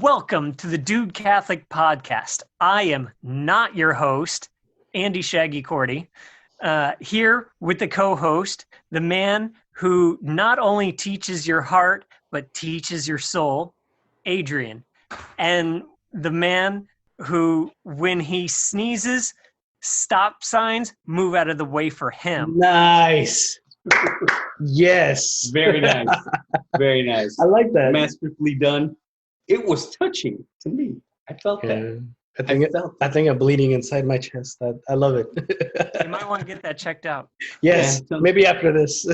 Welcome to the Dude Catholic Podcast. I am not your host, Andy Shaggy Korty, here with the co-host, the man who not only teaches your heart, but teaches your soul, Adrian. And the man who, when he sneezes, stop signs move out of the way for him. Nice. Yes. Very nice. Very nice. I like that. Masterfully done. It was touching to me. I felt that. I think I'm bleeding inside my chest. I love it. You might want to get that checked out. Yes, Yeah. maybe after this.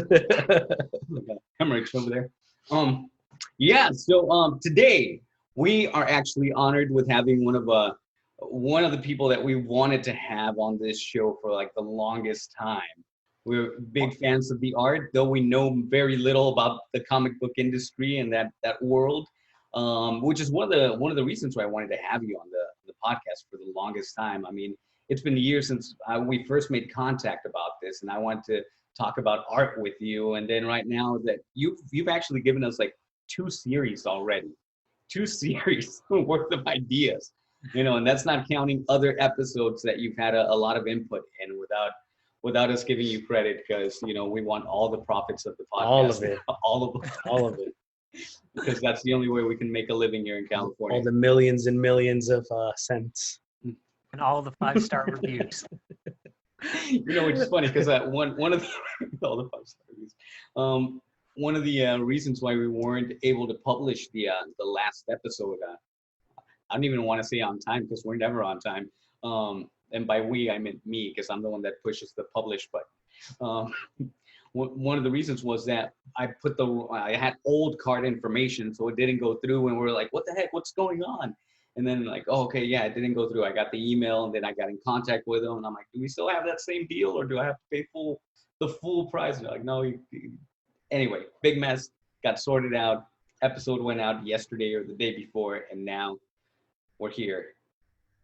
Hemorrhage over there. So today we are actually honored with having one of the people that we wanted to have on this show for like the longest time. We're big fans of the art, though we know very little about the comic book industry and that world. Which is one of the reasons why I wanted to have you on the podcast for the longest time. I mean, it's been years since we first made contact about this, and I want to talk about art with you. And then right now that you've actually given us like 2 series already, 2 series worth of ideas, and that's not counting other episodes that you've had a lot of input in without us giving you credit, because we want all the profits of the podcast, all of it. Because that's the only way we can make a living here in California. All the millions and millions of cents. And all the 5-star reviews. Which is funny because one of the all the 5-star reviews. One of the reasons why we weren't able to publish the last episode, I don't even want to say on time because we're never on time. And by we I meant me, because I'm the one that pushes the publish button. One of the reasons was that I had old card information, so it didn't go through, and we're like, what the heck, what's going on? And then like, oh, okay, yeah, it didn't go through. I got the email, and then I got in contact with them, and I'm like, do we still have that same deal, or do I have to pay the full price? And they're like, no. Anyway, big mess, got sorted out. Episode went out yesterday or the day before, and now we're here,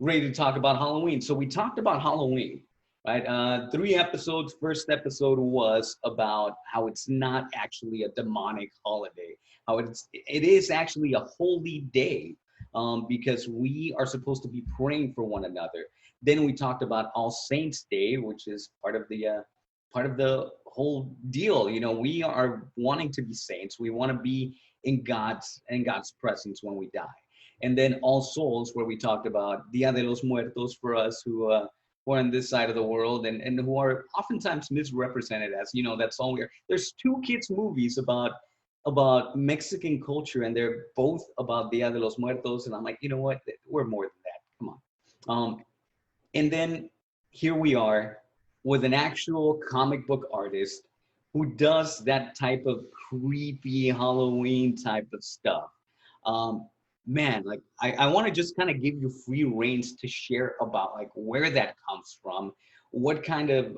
ready to talk about Halloween. So we talked about Halloween. Right, 3 episodes. First episode was about how it's not actually a demonic holiday, how it is actually a holy day, because we are supposed to be praying for one another. Then we talked about All Saints Day, which is part of the whole deal. We are wanting to be saints. We want to be in God's presence when we die. And then All Souls, where we talked about Dia de los Muertos for us who are on this side of the world and who are oftentimes misrepresented as, that's all we are. There's 2 kids movies about Mexican culture, and they're both about Dia de los Muertos. And I'm like, you know what? We're more than that. Come on. And then here we are with an actual comic book artist who does that type of creepy Halloween type of stuff. Man, like I want to just kind of give you free reins to share about like where that comes from, what kind of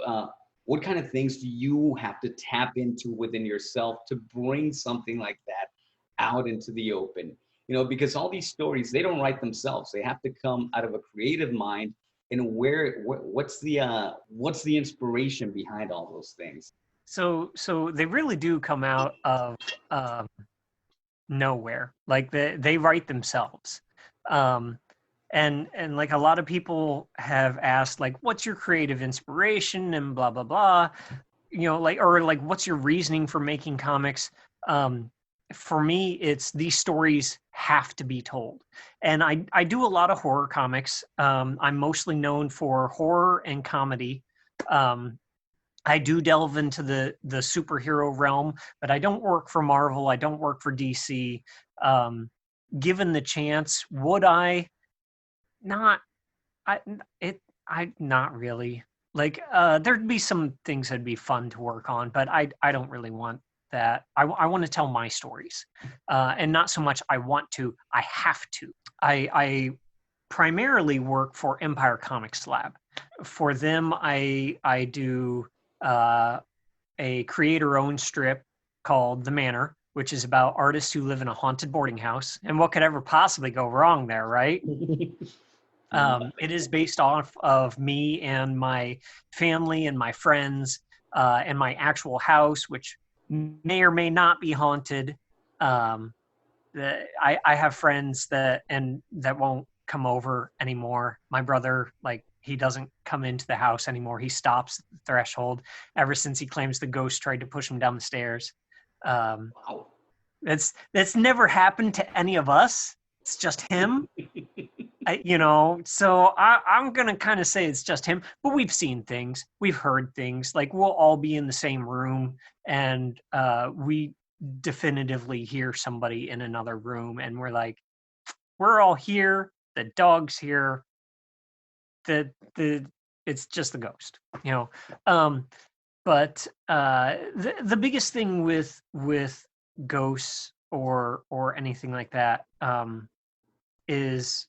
things do you have to tap into within yourself to bring something like that out into the open, because all these stories, they don't write themselves. They have to come out of a creative mind. And what's the inspiration behind all those things? So they really do come out of nowhere. Like they write themselves. And like a lot of people have asked, like, what's your creative inspiration and blah, blah, blah, or what's your reasoning for making comics? For me, it's these stories have to be told. And I do a lot of horror comics. I'm mostly known for horror and comedy. I do delve into the superhero realm, but I don't work for Marvel. I don't work for DC. Given the chance, would I? Not really. Like, there'd be some things that'd be fun to work on, but I don't really want that. I want to tell my stories, and not so much I want to. I have to. I primarily work for Empire Comics Lab. For them, I do a creator-owned strip called The Manor, which is about artists who live in a haunted boarding house. And what could ever possibly go wrong there, right? It is based off of me and my family and my friends and my actual house, which may or may not be haunted. I have friends that won't come over anymore. My brother, like, he doesn't come into the house anymore. He stops at the threshold ever since he claims the ghost tried to push him down the stairs. Wow. That's never happened to any of us. It's just him. So I'm gonna kind of say it's just him, but we've seen things, we've heard things. Like, we'll all be in the same room, and we definitively hear somebody in another room, and we're like, we're all here. The dog's here. The it's just the ghost, But the biggest thing with ghosts or anything like that is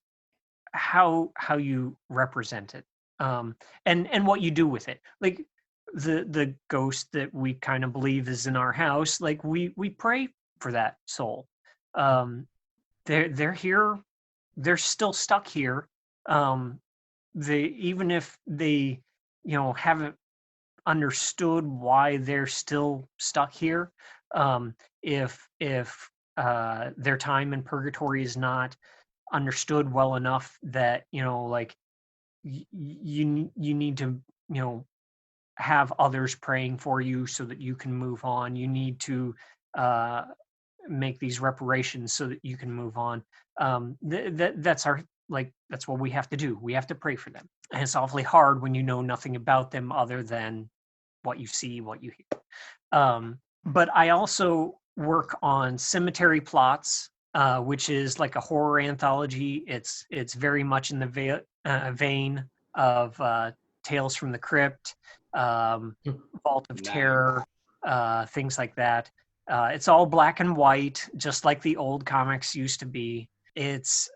how you represent it, and what you do with it. Like, the ghost that we kind of believe is in our house, like, we pray for that soul. They're here, they're still stuck here. They, even if they haven't understood why they're still stuck here, if their time in purgatory is not understood well enough, that like, you need to have others praying for you so that you can move on. You need to make these reparations so that you can move on. That's our, like, that's what we have to do. We have to pray for them, and it's awfully hard when you know nothing about them other than what you see, what you hear. But I also work on Cemetery Plots, which is like a horror anthology. It's very much in the vein of Tales from the Crypt, Vault of Nice. Terror, things like that. It's all black and white, just like the old comics used to be. It's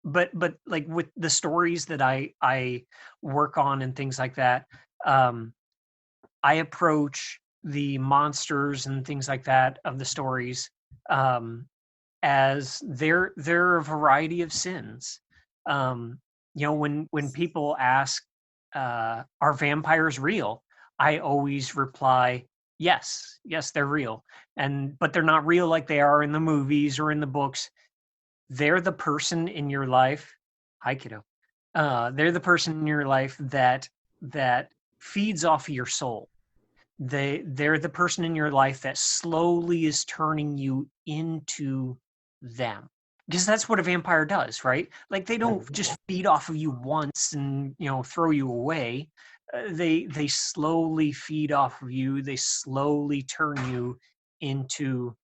but like, with the stories that I work on and things like that, I approach the monsters and things like that of the stories as they're a variety of sins. When people ask, are vampires real? I always reply, yes, they're real. But they're not real like they are in the movies or in the books. They're the person in your life. Hi, kiddo. They're the person in your life that feeds off of your soul. They're the person in your life that slowly is turning you into them, because that's what a vampire does, right? Like, they don't just feed off of you once and throw you away. They slowly feed off of you. They slowly turn you into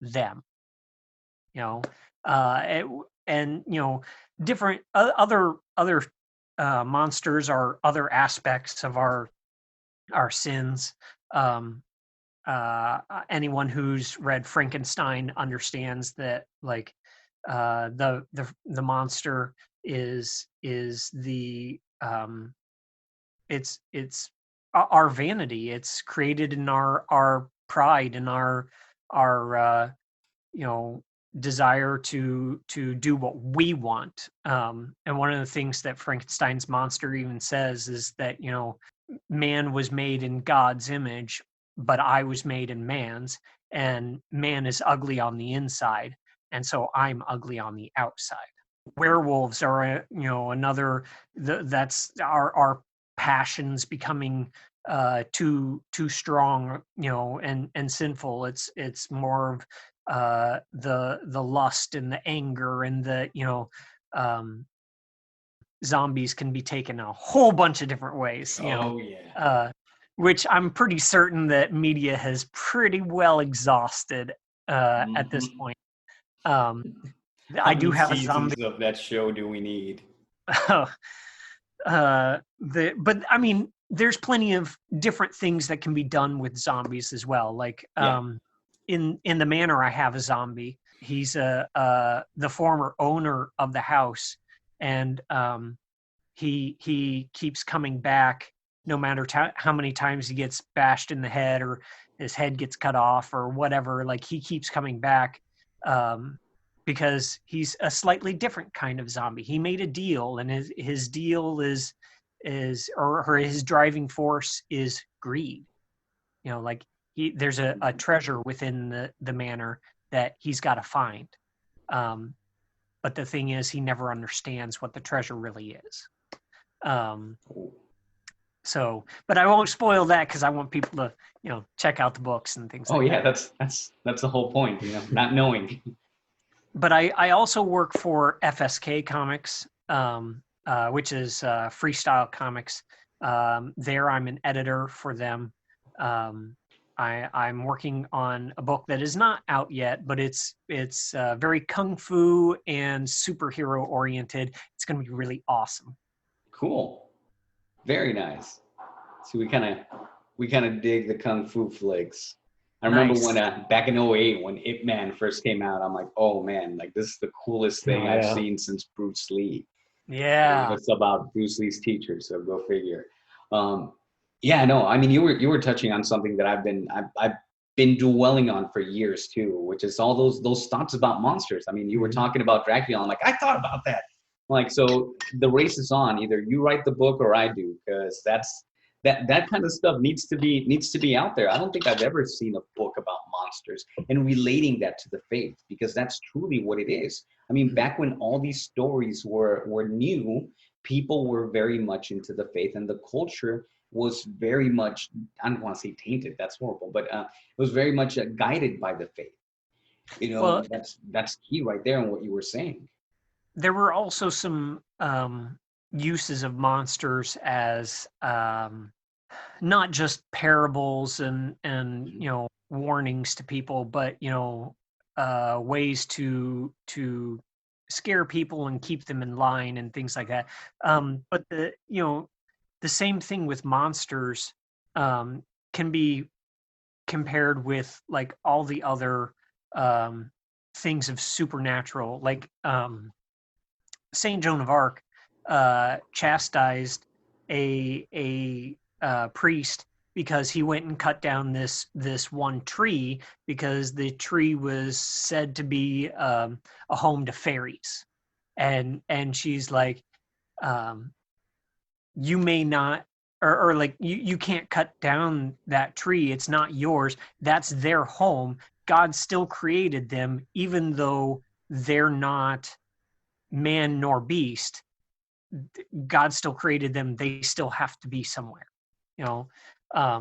them. And different other monsters are other aspects of our sins. Anyone who's read Frankenstein understands that, like, the monster is the it's our vanity. It's created in our pride and our desire to do what we want. And one of the things that Frankenstein's monster even says is that man was made in God's image, but I was made in man's, and man is ugly on the inside, and so I'm ugly on the outside. Werewolves are another, that's our passions becoming too strong, and sinful. It's more of the lust and the anger and the zombies can be taken a whole bunch of different ways, Oh yeah. which I'm pretty certain that media has pretty well exhausted at this point. How I do many have a seasons zombie. of that show do we need? But I mean, there's plenty of different things that can be done with zombies as well. Like, in the manor, I have a zombie. He's the former owner of the house, and he keeps coming back no matter how many times he gets bashed in the head or his head gets cut off or whatever. Like, he keeps coming back because he's a slightly different kind of zombie. He made a deal, and his deal is or his driving force is greed. Like, there's a treasure within the manor that he's got to find. But the thing is, he never understands what the treasure really is. So, but I won't spoil that because I want people to, check out the books and things. Oh like yeah, that. that's the whole point, not knowing. But I also work for FSK Comics, which is Freestyle Comics. There, I'm an editor for them. I'm working on a book that is not out yet, but it's very kung fu and superhero oriented. It's going to be really awesome. Cool, very nice. See, we kind of dig the kung fu flicks. I remember Nice. when back in '08 when Ip Man first came out, I'm like, oh man, like this is the coolest thing I've seen since Bruce Lee. Yeah. It's about Bruce Lee's teacher, so go figure. Yeah, no, I mean you were touching on something that I've been dwelling on for years too, which is all those thoughts about monsters. I mean, you were talking about Dracula. I'm like, I thought about that. Like, so the race is on. Either you write the book or I do, because that kind of stuff needs to be out there. I don't think I've ever seen a book about monsters and relating that to the faith, because that's truly what it is. I mean, back when all these stories were new, people were very much into the faith, and the culture was very much, I don't want to say tainted, that's horrible, but it was very much guided by the faith. Well, that's key right there in what you were saying. there were also some uses of monsters as not just parables and warnings to people, but ways to scare people and keep them in line and things like that. But the same thing with monsters can be compared with like all the other things of supernatural, like Saint Joan of Arc chastised a priest because he went and cut down this one tree because the tree was said to be a home to fairies, and she's like, you may not, or like you can't cut down that tree. It's not yours. That's their home. God still created them, even though they're not man nor beast. God still created them. They still have to be somewhere. I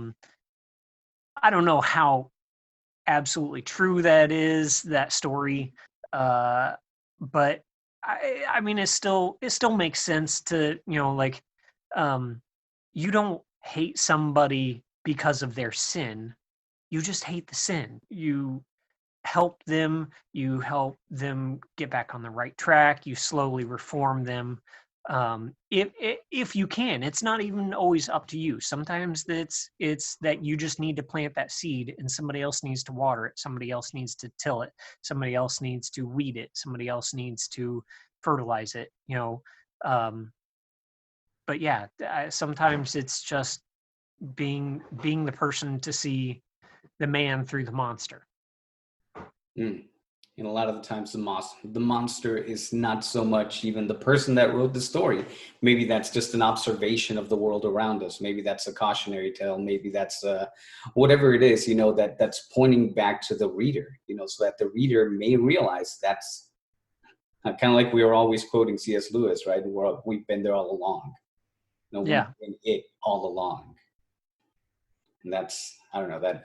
don't know how absolutely true that is, that story, but I mean, it still makes sense to like, you don't hate somebody because of their sin. You just hate the sin. You help them get back on the right track. You slowly reform them, if you can. It's not even always up to you. Sometimes it's that you just need to plant that seed, and somebody else needs to water it, somebody else needs to till it, somebody else needs to weed it, somebody else needs to fertilize it, but yeah, sometimes it's just being the person to see the man through the monster. And a lot of the times the monster is not so much even the person that wrote the story. Maybe that's just an observation of the world around us. Maybe that's a cautionary tale. Maybe that's whatever it is, that's pointing back to the reader, so that the reader may realize that's kind of like we are always quoting C.S. Lewis, right? We've been there all along. Yeah. We've been it all along. And that's, I don't know,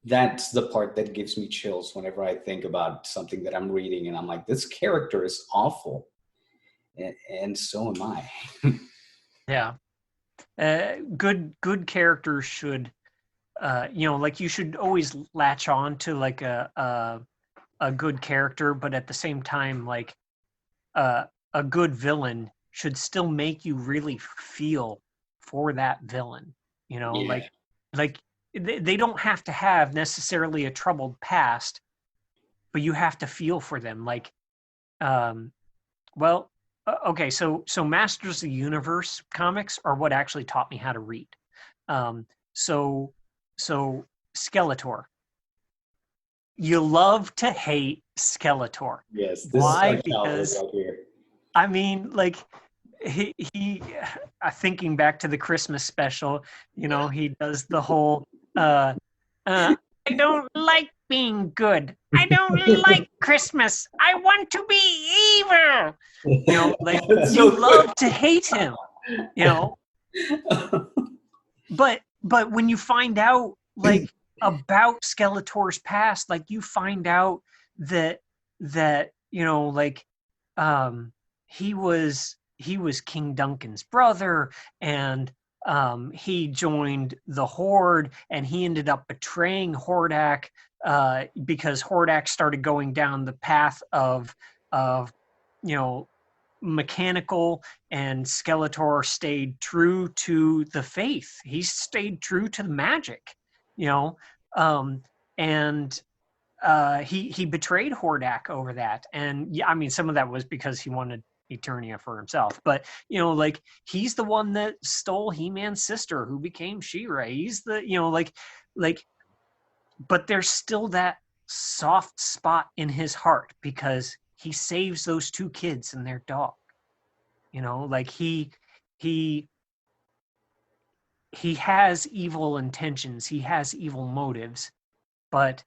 that's the part that gives me chills whenever I think about something that I'm reading and I'm like, this character is awful. And so am I. Yeah. Good characters should, like you should always latch on to like a good character, but at the same time, like a good villain should still make you really feel for that villain, Yeah. like they don't have to have necessarily a troubled past, but you have to feel for them. Like, okay, so Masters of the Universe comics are what actually taught me how to read. So Skeletor. You love to hate Skeletor. Yes. Why? Because right here. I mean, like he thinking back to the Christmas special, he does the whole I don't like being good. I don't like Christmas. I want to be evil. You know, like That's you so love to hate him. You know, but when you find out like about Skeletor's past, like you find out that you know, like he was King Duncan's brother, and he joined the Horde, and he ended up betraying Hordak because Hordak started going down the path of you know, mechanical, and Skeletor stayed true to the faith. He stayed true to the magic, you know, and he betrayed Hordak over that. And yeah, I mean, some of that was because he wanted Eternia for himself, but you know, like he's the one that stole He-Man's sister, who became She-Ra. He's the, you know, like, but there's still that soft spot in his heart because he saves those two kids and their dog. You know, like he has evil intentions, he has evil motives, but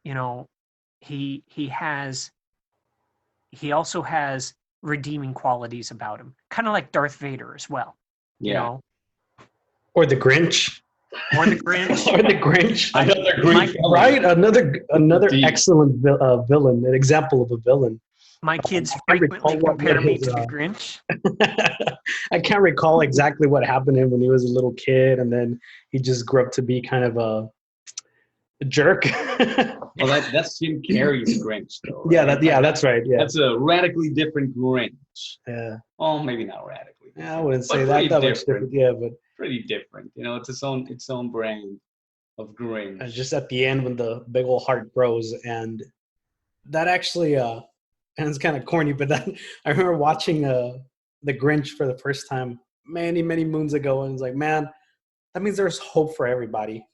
you know, he also has redeeming qualities about him, kind of like Darth Vader as well. You Yeah. know, Or the Grinch. or the Grinch. Or the Grinch. Another great villain. Right? Another Indeed. excellent villain, an example of a villain. My kids I can't frequently recall what compare me his, to the Grinch. I can't recall exactly what happened to him when he was a little kid, and then he just grew up to be kind of a jerk. Well, that's Jim Carrey's Grinch, though. Yeah, Right? that's right. Yeah, That's a radically different Grinch. yeah. Well, maybe not radically. Yeah, I wouldn't But say pretty that much different. Yeah, but Pretty different. You know, it's its own brand of Grinch. just at the end when the big old heart grows, and that actually, and it's kind of corny, but that I remember watching the Grinch for the first time many moons ago, and it's like, man, that means there's hope for everybody.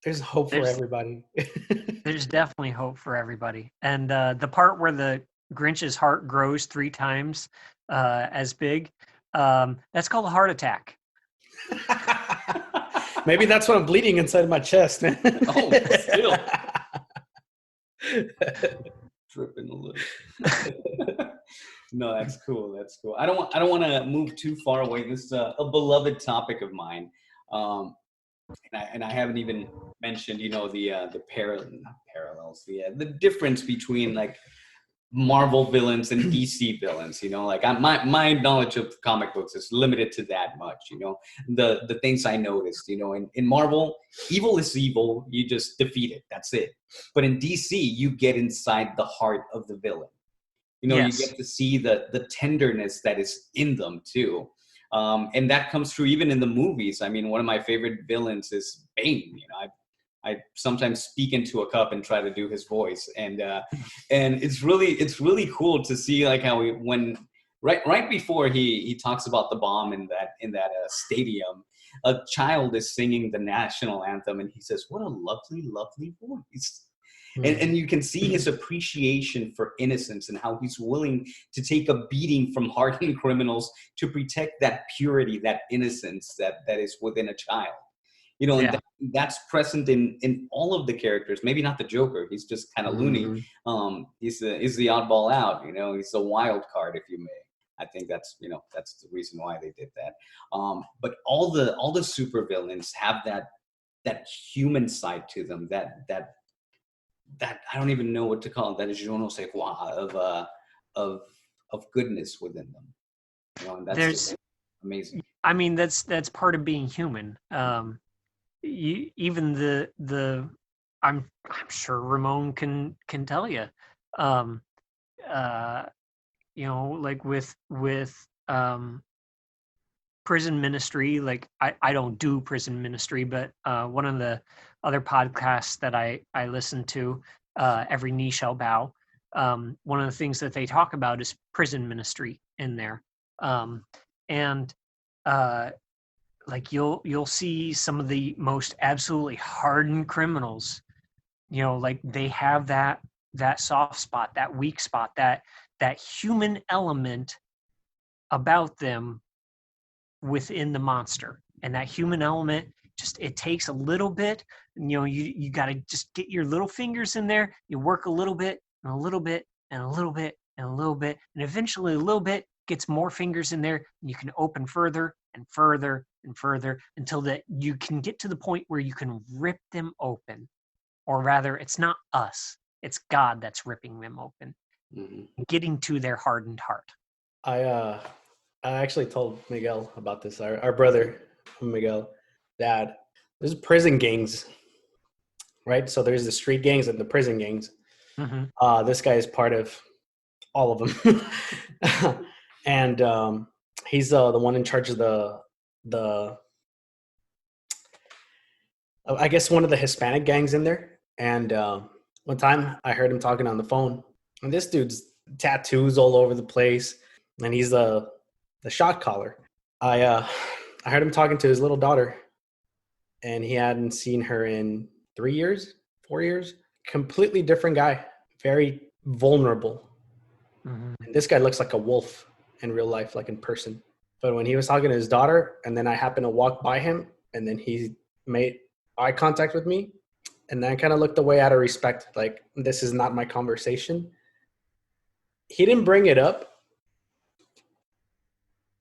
There's hope for everybody. There's definitely hope for everybody. And the part where the Grinch's heart grows 3 times as big, that's called a heart attack. Maybe that's what I'm bleeding inside my chest, man. Oh, still. Dripping a little. No, that's cool. That's cool. I don't want to move too far away. This is a beloved topic of mine. And I haven't even mentioned, you know, the parallels, the difference between like Marvel villains and DC villains. You know, like my knowledge of comic books is limited to that much. You know, the things I noticed. You know, in Marvel, evil is evil. You just defeat it. That's it. But in DC, you get inside the heart of the villain. You know, Yes. You get to see the tenderness that is in them too. And that comes through even in the movies. I mean, one of my favorite villains is Bane. You know, I sometimes speak into a cup and try to do his voice, and it's really cool to see like how when right before he talks about the bomb in that stadium, a child is singing the national anthem, and he says, "What a lovely voice." And you can see his appreciation for innocence and how he's willing to take a beating from hardened criminals to protect that purity, that innocence that is within a child. You know, Yeah. and that's present in all of the characters. Maybe not the Joker. He's just kind of loony. He's the oddball out. You know, he's a wild card, if you may. I think that's the reason why they did that. But all the supervillains have that human side to them. That I don't even know what to call it. That is je ne sais quoi of goodness within them. You know, and that's There's, amazing. I mean, that's part of being human. Even the I'm sure Ramon can tell you. You know, like with prison ministry, like I don't do prison ministry, but one of the other podcasts that I listen to, Every Knee Shall Bow, one of the things that they talk about is prison ministry in there. And like you'll see some of the most absolutely hardened criminals, you know, like they have that soft spot, that weak spot, that human element about them within the monster, and that human element it takes a little bit. You got to just get your little fingers in there. You work a little bit and a little bit and a little bit and a little bit, and eventually a little bit gets more fingers in there, and you can open further and further and further until that you can get to the point where you can rip them open. Or rather, it's not us, it's God that's ripping them open, getting to their hardened heart. I actually told Miguel about this, our brother Miguel, that there's prison gangs, right? So there's the street gangs and the prison gangs. This guy is part of all of them. And he's the one in charge of the I guess one of the Hispanic gangs in there. And one time I heard him talking on the phone, and this dude's tattoos all over the place, and he's the shot caller. I heard him talking to his little daughter, and he hadn't seen her in 3 years, 4 years. Completely different guy, very vulnerable. And this guy looks like a wolf in real life, like in person. But when he was talking to his daughter, and then I happened to walk by him, and then he made eye contact with me, and then I kind of looked away out of respect, like, this is not my conversation. He didn't bring it up,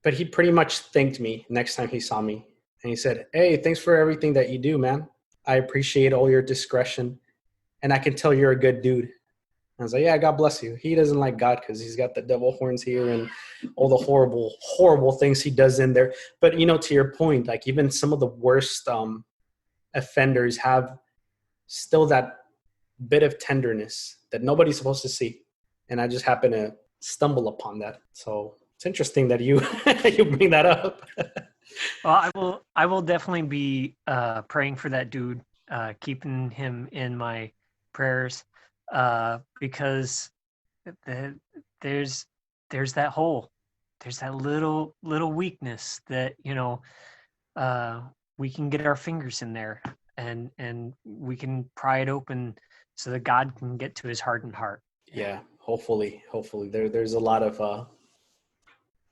but he pretty much thanked me next time he saw me. And he said, "Hey, thanks for everything that you do, man. I appreciate all your discretion, and I can tell you're a good dude." I was like, "Yeah, God bless you." He doesn't like God because he's got the devil horns here and all the horrible, horrible things he does in there. But, to your point, like even some of the worst offenders have still that bit of tenderness that nobody's supposed to see. And I just happen to stumble upon that. So it's interesting that you you bring that up. Well, I will definitely be praying for that dude, keeping him in my prayers, because there's that hole, there's that little weakness that we can get our fingers in there and we can pry it open so that God can get to his hardened heart. Yeah, hopefully there's a lot of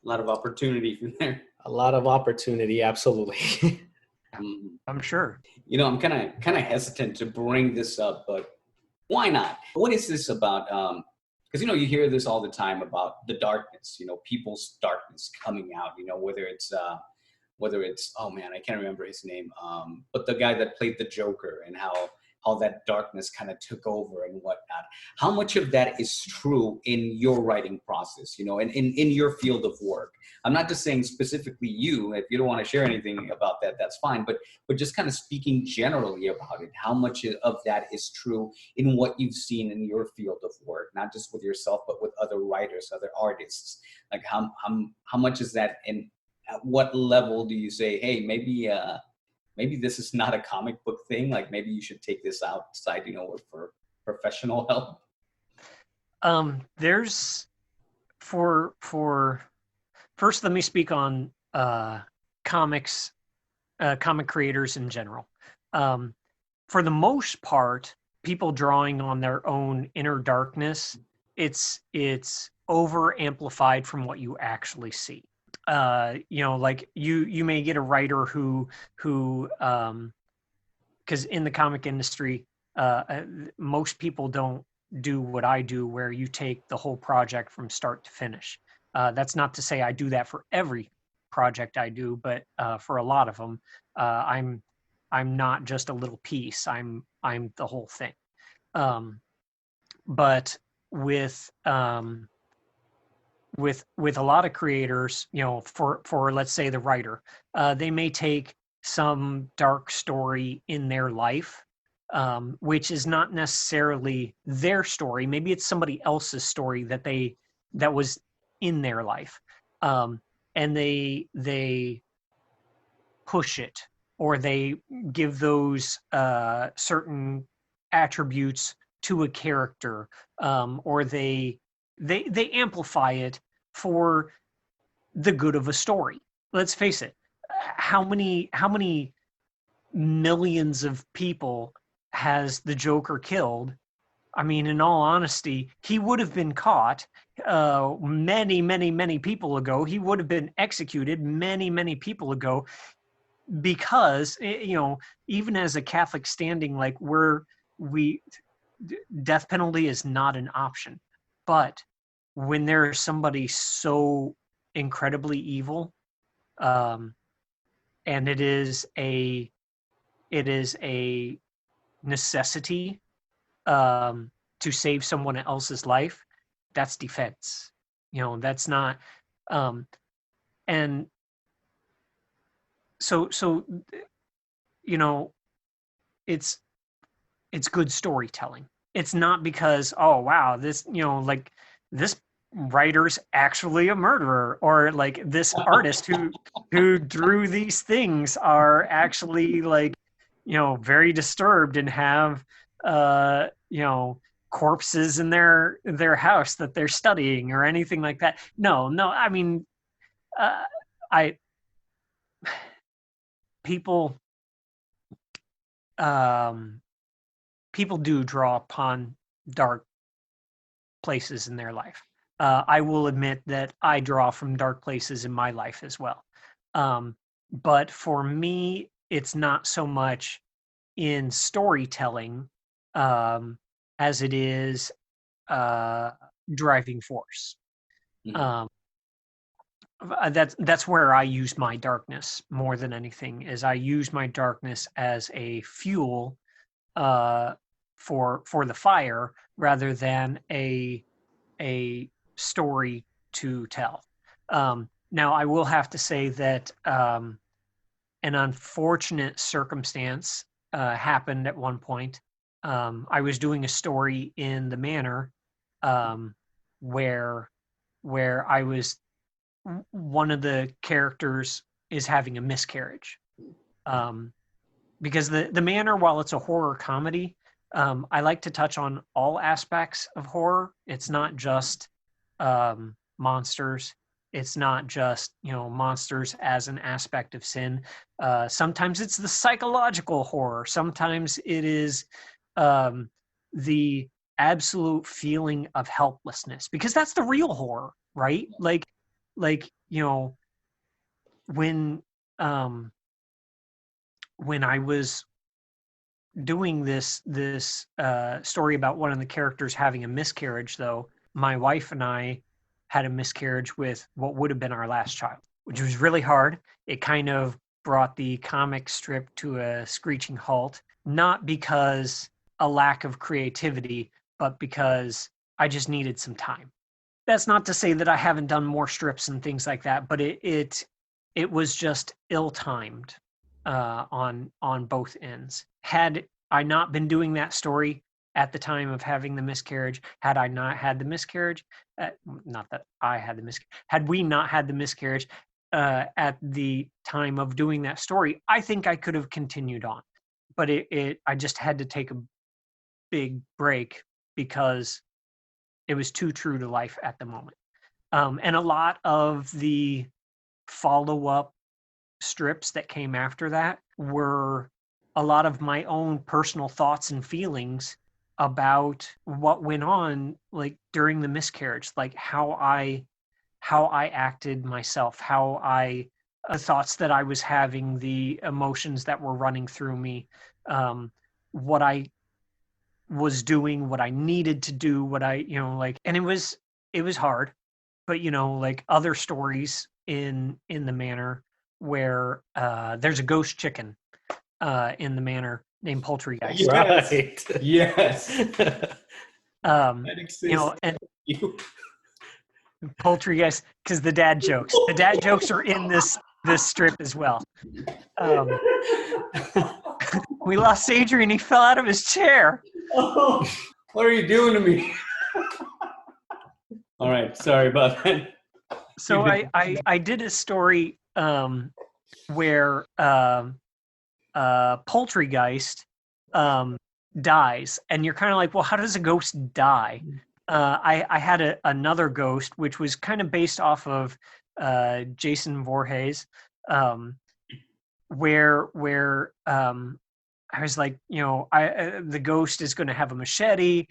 opportunity from there. A lot of opportunity, absolutely. I'm sure. I'm kind of hesitant to bring this up, but why not? What is this about? Because you hear this all the time about the darkness. People's darkness coming out. Whether it's oh man, I can't remember his name. But the guy that played the Joker and how that darkness kind of took over and whatnot. How much of that is true in your writing process, and in your field of work? I'm not just saying specifically you. If you don't want to share anything about that, that's fine. But just kind of speaking generally about it, how much of that is true in what you've seen in your field of work, not just with yourself, but with other writers, other artists? Like how much is that, and at what level do you say, hey, maybe this is not a comic book thing. Like maybe you should take this outside, for professional help. There's for first, let me speak on comics, comic creators in general. For the most part, people drawing on their own inner darkness, it's over amplified from what you actually see. Like you may get a writer who because in the comic industry, most people don't do what I do, where you take the whole project from start to finish. That's not to say I do that for every project I do, but for a lot of them, I'm not just a little piece. I'm the whole thing. But with a lot of creators, for let's say the writer, they may take some dark story in their life, which is not necessarily their story. Maybe it's somebody else's story that was in their life, and they push it, or they give those certain attributes to a character, or they amplify it for the good of a story. Let's face it. How many millions of people has the Joker killed? I mean, in all honesty, he would have been caught many people ago. He would have been executed many people ago. because even as a Catholic standing, like death penalty is not an option. But when there's somebody so incredibly evil, and it is a necessity to save someone else's life, that's defense. That's not, and so it's good storytelling. It's not because, oh wow, this like this writer's actually a murderer, or like this artist who drew these things are actually like very disturbed and have corpses in their house that they're studying or anything like that. No, I mean, I people people do draw upon dark places in their life. I will admit that I draw from dark places in my life as well. But for me, it's not so much in storytelling as it is driving force. Mhm. That's where I use my darkness more than anything. Is I use my darkness as a fuel for the fire rather than a story to tell. Now, I will have to say that an unfortunate circumstance happened at one point. I was doing a story in the manor where I was one of the characters is having a miscarriage. Because the manor, while it's a horror comedy, I like to touch on all aspects of horror. It's not just monsters. It's not just monsters as an aspect of sin. Sometimes it's the psychological horror. Sometimes it is the absolute feeling of helplessness, because that's the real horror, right? Like when when I was doing this story about one of the characters having a miscarriage, though, my wife and I had a miscarriage with what would have been our last child, which was really hard. It kind of brought the comic strip to a screeching halt, not because a lack of creativity, but because I just needed some time. That's not to say that I haven't done more strips and things like that, but it was just ill-timed on both ends. Had I not been doing that story at the time of having the miscarriage, had I not had the miscarriage, not that I had the miscarriage, had we not had the miscarriage at the time of doing that story, I think I could have continued on. But I just had to take a big break because it was too true to life at the moment. And a lot of the follow-up strips that came after that were a lot of my own personal thoughts and feelings about what went on, like during the miscarriage, like how I acted myself, the thoughts that I was having, the emotions that were running through me, what I was doing, what I needed to do, what I, and it was hard, but like other stories in the manor where there's a ghost chicken in the manor named Poultrygeist. Yes. Right. Yes. That exists. and Poultrygeist, because the dad jokes are in this strip as well. We lost Adrian. He fell out of his chair. Oh, what are you doing to me? All right, sorry about that. So I did a story where Poultrygeist dies, and you're kind of like, well, how does a ghost die? I had another ghost, which was kind of based off of Jason Voorhees, where I was like, the ghost is going to have a machete,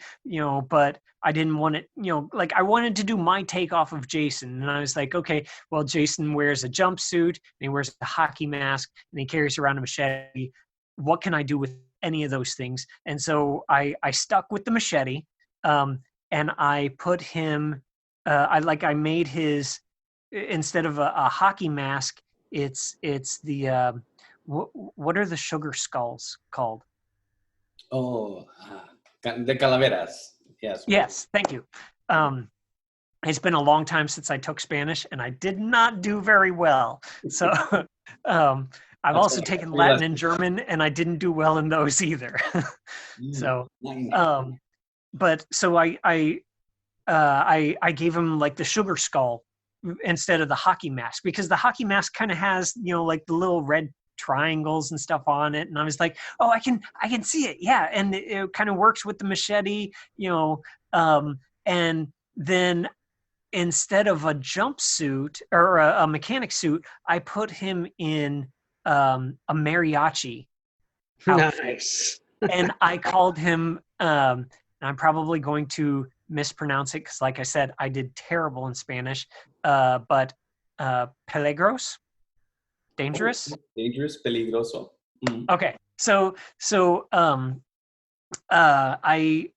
but I didn't want it, like I wanted to do my takeoff of Jason. And I was like, okay, well, Jason wears a jumpsuit and he wears a hockey mask and he carries around a machete. What can I do with any of those things? And so I stuck with the machete, and I put him, I made his, instead of a hockey mask, it's the, what are the sugar skulls called? Oh, the calaveras. Yes. Yes, thank you. It's been a long time since I took Spanish, and I did not do very well. So I've also taken Latin and German, and I didn't do well in those either. So, but so I gave him like the sugar skull instead of the hockey mask, because the hockey mask kind of has, like the little red triangles and stuff on it. And I was like, oh, I can see it. Yeah. And it kind of works with the machete, and then instead of a jumpsuit or a mechanic suit, I put him in a mariachi outfit. Nice. And I called him, and I'm probably going to mispronounce it because, like I said, I did terrible in Spanish, but peligros, dangerous. Dangerous, peligroso. Mm. Okay, so I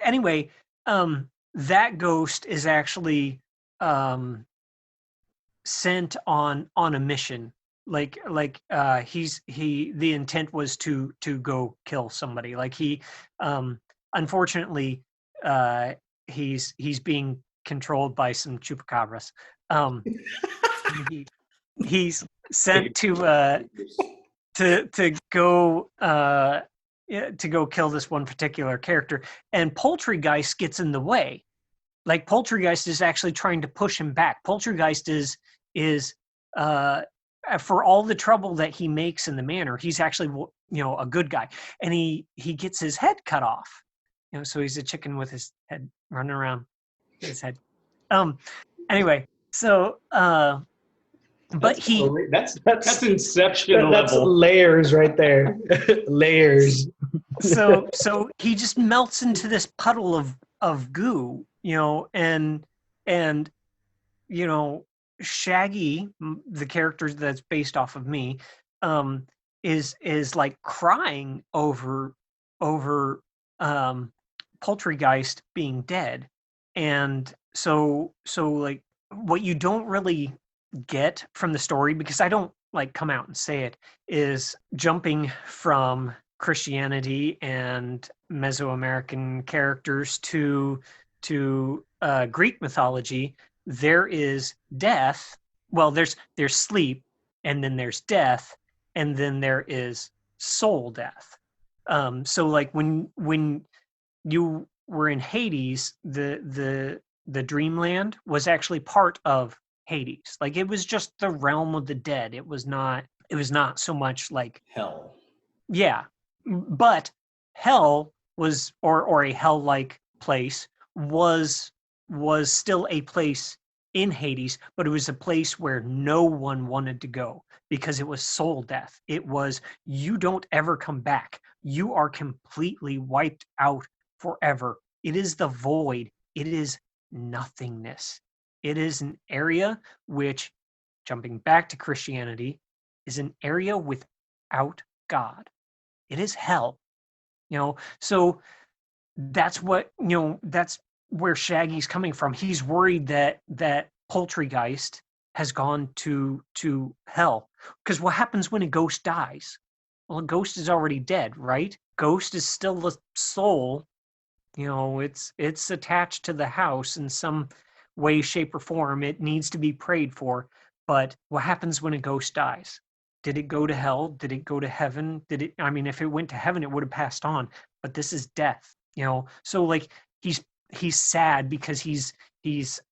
anyway, that ghost is actually sent on a mission. Like the intent was to go kill somebody. Like he unfortunately he's being controlled by some chupacabras. He's sent to go to go kill this one particular character, and Poultrygeist gets in the way. Like Poultrygeist is actually trying to push him back. Poultrygeist is for all the trouble that he makes in the manor, he's actually a good guy, and he gets his head cut off. So he's a chicken with his head running around his head. Anyway, so but that's Inception that's level. layers right there. Layers. So he just melts into this puddle of goo, and Shaggy, the character that's based off of me, is like crying over Poultrygeist being dead. And so like what you don't really get from the story, because I don't like come out and say it, is jumping from Christianity and Mesoamerican characters to Greek mythology. There is death. Well, there's sleep, and then there's death, and then there is soul death. So like when you were in Hades, the dreamland was actually part of Hades. Like it was just the realm of the dead. It was not so much like hell. Yeah. But hell was, or a hell-like place was still a place in Hades, but it was a place where no one wanted to go because it was soul death. It was, you don't ever come back. You are completely wiped out forever. It is the void. It is nothingness. It is an area which, jumping back to Christianity, is an area without God. It is hell. So that's what, that's where Shaggy's coming from. He's worried that Poultrygeist has gone to hell. Because what happens when a ghost dies? Well, a ghost is already dead, right? Ghost is still the soul. It's attached to the house in some way, shape, or form. It needs to be prayed for. But what happens when a ghost dies? Did it go to hell? Did it go to heaven? If it went to heaven, it would have passed on. But this is death, So like he's sad because he's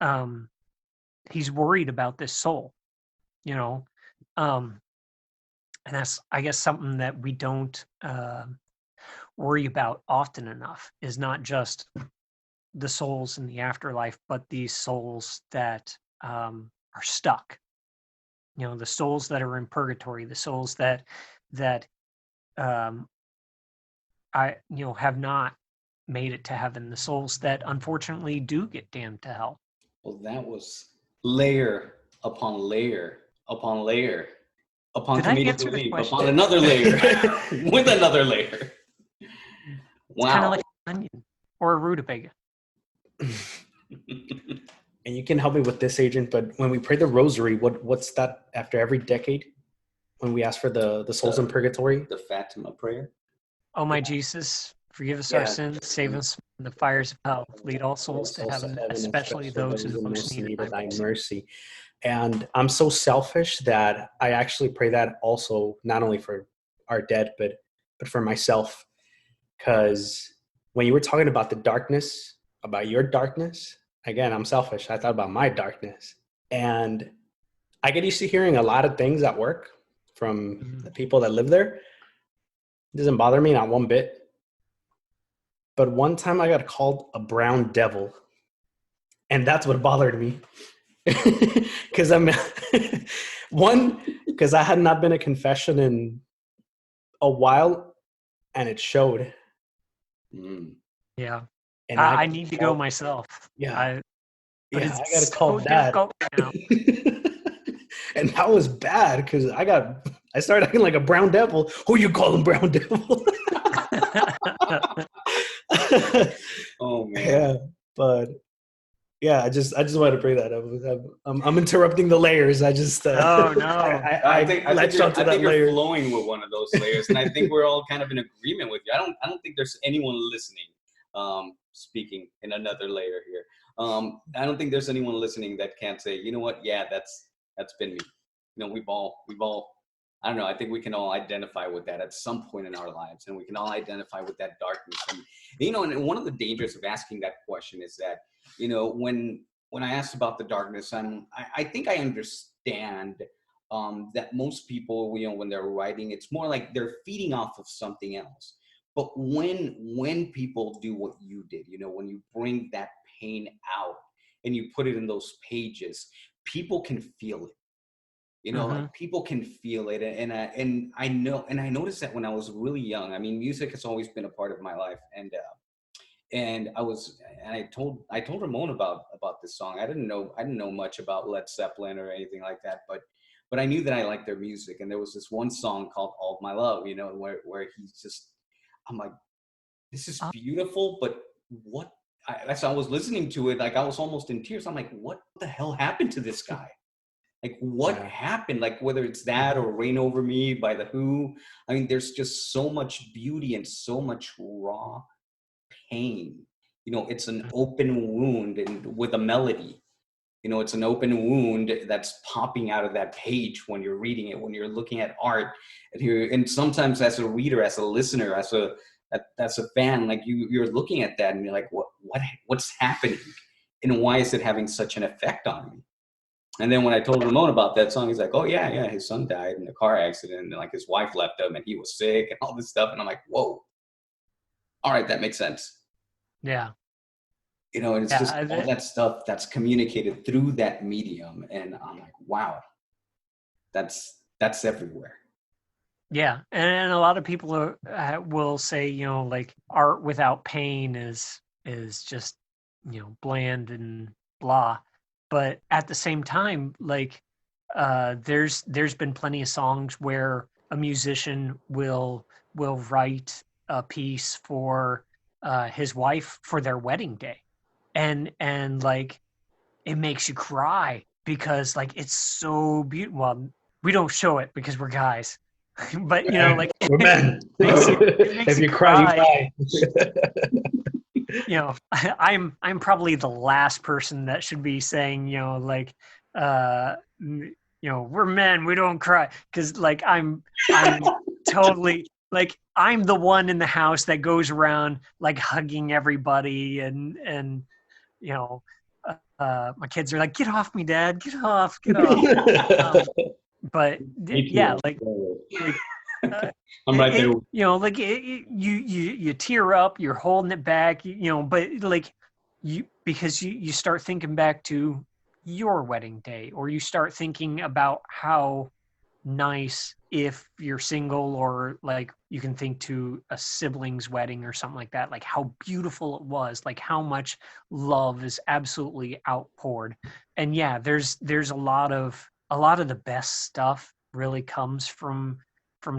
worried about this soul, and that's, I guess, something that we don't worry about often enough, is not just the souls in the afterlife, but these souls that are stuck. The souls that are in purgatory, the souls that that um, have not made it to heaven, the souls that unfortunately do get damned to hell. Well, that was layer upon layer upon layer upon Did I comedic answer the relief question? upon another layer with another layer. It's kind of Wow. like an onion or a rutabaga. And you can help me with this, Agent, but when we pray the rosary, what's that after every decade? When we ask for the souls in purgatory? The Fatima prayer. Oh my Jesus, forgive us Yeah. our sins, save us from the fires of hell, lead all souls to heaven, especially those in most need of thy mercy. And I'm so selfish that I actually pray that also, not only for our dead, but for myself. Because when you were talking about the darkness, about your darkness, again, I'm selfish. I thought about my darkness. And I get used to hearing a lot of things at work from the people that live there. It doesn't bother me, not one bit. But one time I got called a brown devil. And that's what bothered me. Because because I had not been a confession in a while, and it showed. Yeah. And I need to go myself. Yeah. I got to call that. Now. And that was bad because I started acting like a brown devil. Who you calling brown devil? Oh man. Yeah, but yeah, I just wanted to bring that up. I'm interrupting the layers. I just no. I think you're layer. flowing with one of those layers, and I think we're all kind of in agreement with you. I don't think there's anyone listening. Speaking in another layer here, I don't think there's anyone listening that can't say, you know what? Yeah, that's been me. You know, we've all. I don't know. I think we can all identify with that at some point in our lives, and we can all identify with that darkness. And and one of the dangers of asking that question is that, when I asked about the darkness, I think I understand that most people, when they're writing, it's more like they're feeding off of something else. But when people do what you did, when you bring that pain out and you put it in those pages, people can feel it. Like people can feel it, and I noticed that when I was really young. I mean, music has always been a part of my life, and I told Ramon about this song. I didn't know much about Led Zeppelin or anything like that, but I knew that I liked their music, and there was this one song called "All of My Love," where he's just, I'm like, this is beautiful, but what? As I was listening to it, like I was almost in tears. I'm like, what the hell happened to this guy? Like, what happened? Like, whether it's that or Rain Over Me by The Who. I mean, there's just so much beauty and so much raw pain. It's an open wound and with a melody. It's an open wound that's popping out of that page when you're reading it, when you're looking at art. And sometimes as a reader, as a listener, as a fan, like you're looking at that and you're like, what's happening? And why is it having such an effect on me? And then when I told Ramon about that song, he's like, oh, yeah, his son died in a car accident. And like his wife left him and he was sick and all this stuff. And I'm like, whoa. All right, that makes sense. Yeah. And it's just all that stuff that's communicated through that medium. And I'm like, wow, that's everywhere. Yeah. And a lot of people will say, like art without pain is just, bland and blah. But at the same time, like there's been plenty of songs where a musician will write a piece for his wife for their wedding day, and like it makes you cry because like it's so beautiful. Well, we don't show it because we're guys, but like we're men. It makes if you cry, you cry. I'm probably the last person that should be saying, like, we're men, we don't cry, because like I'm totally like I'm the one in the house that goes around like hugging everybody, and my kids are like, get off me, Dad, get off. But yeah, like I'm right there. Like you tear up, you're holding it back, but like because you start thinking back to your wedding day, or you start thinking about how nice if you're single, or like you can think to a sibling's wedding or something like that, like how beautiful it was, like how much love is absolutely outpoured. And yeah, there's a lot of the best stuff really comes from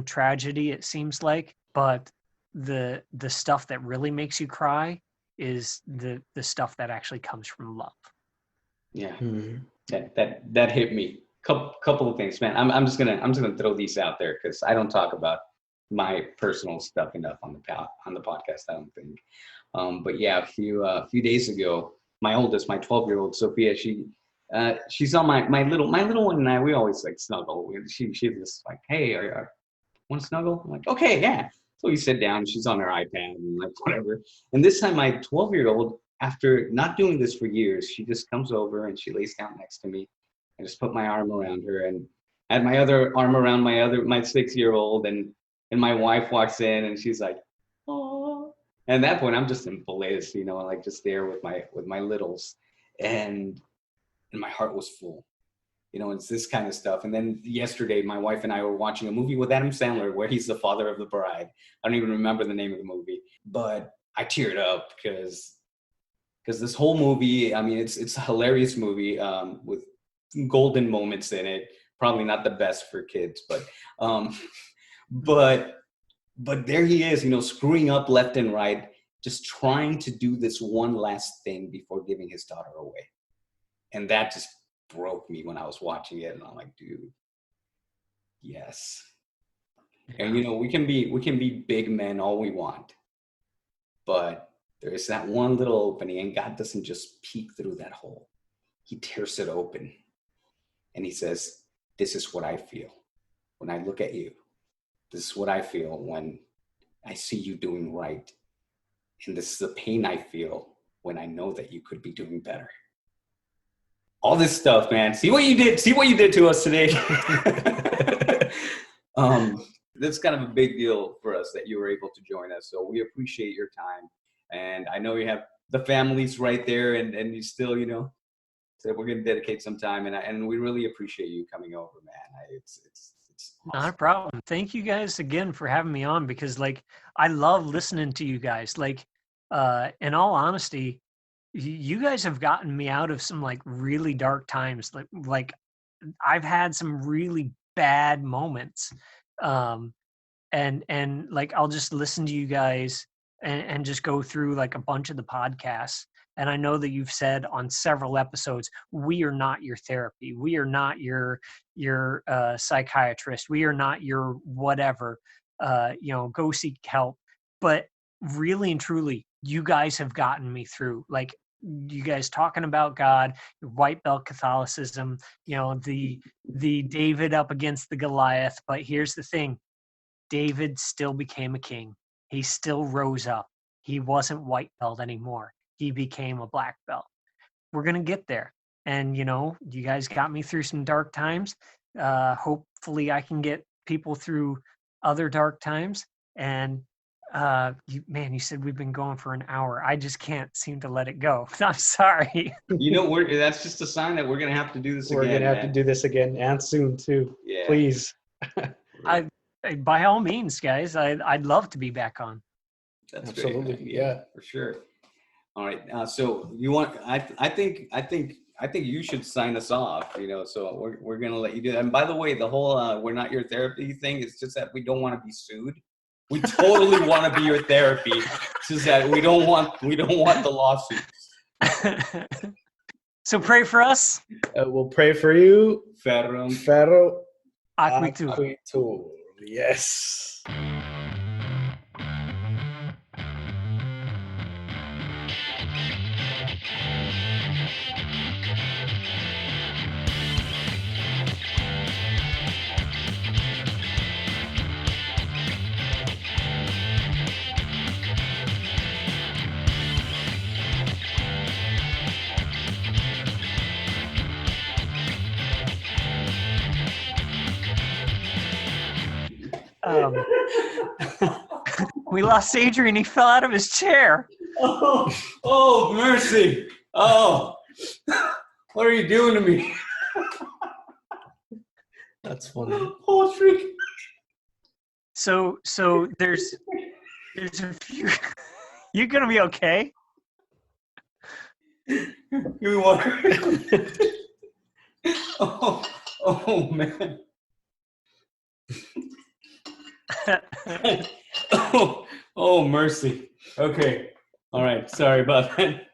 tragedy, it seems like. But the stuff that really makes you cry is the stuff that actually comes from love. Yeah, Hmm. that hit me. Couple of things, man. I'm just gonna throw these out there because I don't talk about my personal stuff enough on the podcast. I don't think. But yeah, a few days ago, my oldest, my 12-year-old Sophia, she's on my little one and I. We always like snuggle. She's just like, hey, want to snuggle? I'm like, okay, yeah. So we sit down. She's on her iPad and like whatever. And this time, my 12-year-old, after not doing this for years, she just comes over and she lays down next to me. I just put my arm around her and I had my other arm around my 6-year-old, and my wife walks in and she's like, oh. And at that point, I'm just in bliss, like just there with my littles, and my heart was full. It's this kind of stuff. And then yesterday, my wife and I were watching a movie with Adam Sandler where he's the father of the bride. I don't even remember the name of the movie, but I teared up because this whole movie, I mean, it's a hilarious movie with golden moments in it. Probably not the best for kids, um, but there he is, screwing up left and right, just trying to do this one last thing before giving his daughter away. And that just broke me when I was watching it, and I'm like, dude, yes. Yeah. And we can be big men all we want, but there is that one little opening, and God doesn't just peek through that hole. He tears it open, and he says, this is what I feel when I look at you. This is what I feel when I see you doing right. And this is the pain I feel when I know that you could be doing better. All this stuff, man. See what you did to us today. That's kind of a big deal for us that you were able to join us. So we appreciate your time. And I know you have the families right there, and you still, said we're going to dedicate some time. And we really appreciate you coming over, man. It's awesome. Not a problem. Thank you guys again for having me on, because like I love listening to you guys. Like in all honesty, you guys have gotten me out of some like really dark times. Like I've had some really bad moments. And like I'll just listen to you guys and just go through like a bunch of the podcasts. And I know that you've said on several episodes, we are not your therapy. We are not your psychiatrist. We are not your whatever. Go seek help. But really and truly, you guys have gotten me through. Like you guys talking about God, white belt Catholicism, the David up against the Goliath. But here's the thing. David still became a king. He still rose up. He wasn't white belt anymore. He became a black belt. We're going to get there. And, you guys got me through some dark times. Hopefully I can get people through other dark times. And, you said we've been going for an hour. I just can't seem to let it go. I'm sorry. That's just a sign that we're going to have to do this again. We're going to have to do this again, and soon too. Yeah. Please. By all means, guys, I'd love to be back on. That's absolutely great. Yeah, for sure. All right. So you want? I think you should sign us off. So we're gonna let you do that. And by the way, the whole "we're not your therapy" thing is just that we don't want to be sued. We totally want to be your therapy. It's just that we don't want the lawsuits. So pray for us. We'll pray for you. Ferro Acquitur. Yes. We lost Adrian. He fell out of his chair. Oh, mercy. Oh, what are you doing to me? That's funny. Poultry. So there's a few. You gonna be okay? Give me water. Oh man. Oh mercy. Okay. All right. Sorry about that.